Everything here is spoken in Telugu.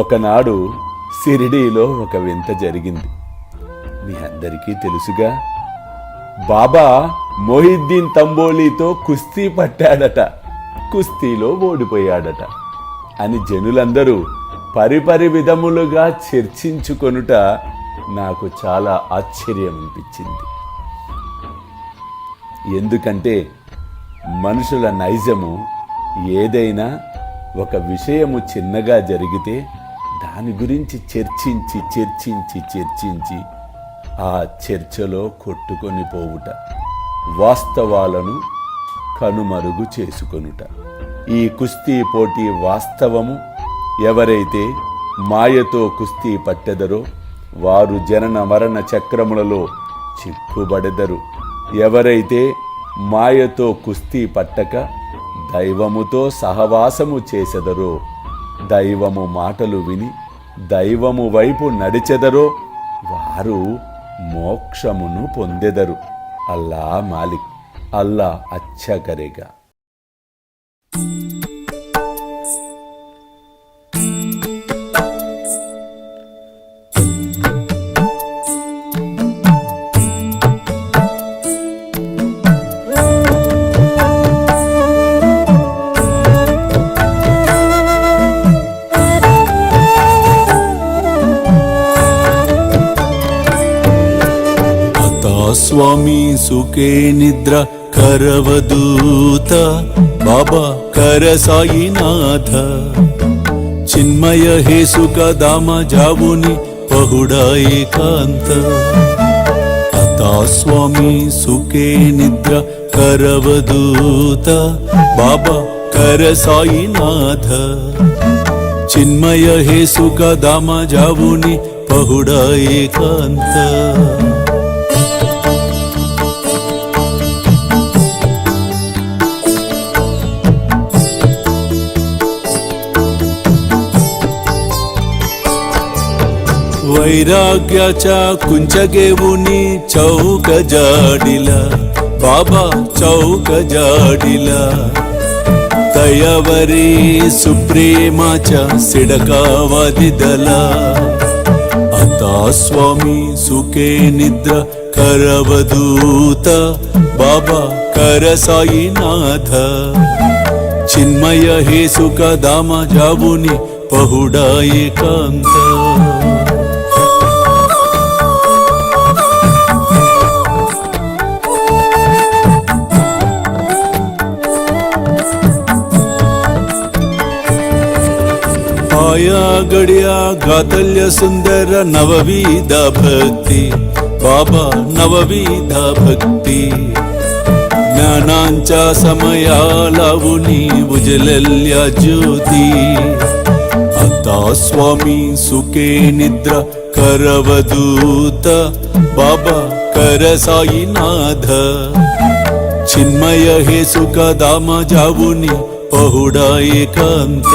ఒకనాడు షిరిడీలో ఒక వింత జరిగింది. మీ అందరికీ తెలుసుగా, బాబా మొహిద్దీన్ తంబోలీతో కుస్తీ పట్టాడట, కుస్తీలో ఓడిపోయాడట అని జనులందరూ పరిపరి విధములుగా చర్చించుకొనుట నాకు చాలా ఆశ్చర్యం అనిపించింది. ఎందుకంటే మనుషుల నైజము ఏదైనా ఒక విషయము చిన్నగా జరిగితే దాని గురించి చర్చించి ఆ చర్చలో కొట్టుకొని పోవుట, వాస్తవాలను కనుమరుగు చేసుకొనుట. ఈ కుస్తీ పోటీ వాస్తవము. ఎవరైతే మాయతో కుస్తీ పట్టెదరో వారు జనన మరణ చక్రములలో చిక్కుబడెదరు. ఎవరైతే మాయతో కుస్తీ పట్టక దైవముతో సహవాసము చేసెదరో, దైవము మాటలు విని దైవము వైపు నడిచెదరో వారు మోక్షమును పొందెదరు. అల్లా మాలిక్, అల్లా అచ్చా కరేగా. స్వామి సుఖే నిద్ర కరవదూత బాబా కర సాయినాథ చిన్మయ హే సుఖ దామ జావుని పహుడా ఏకాంత అతా స్వామి సుఖే నిద్ర కరవదూత బాబా కర సాయినాథ చిన్మయ హే సుఖ దామ జావుని పహుడా ఏకాంత वैराग्याच्या कुंचगेवुनी चौक जाडिला बाबा चौक जाडिला दयावरी सुप्रेमाच्या सिडकावादिदला आता स्वामी सुखे निद्रा करवदूत बाबा कर साईनाथ चिन्मय हे सुख दामा जावुनी पहुडा एकांत आया गड्या गातल्य सुंदर नवविधा भक्ती बाबा नवविधा भक्ती ज्ञानांच्या समया लावुनी उजलल्या ज्योती आता स्वामी सुखे निद्रा करवदूत बाबा कर साईनाथ चिन्मय हे सुख दामा जावुनी पहुडा एकांत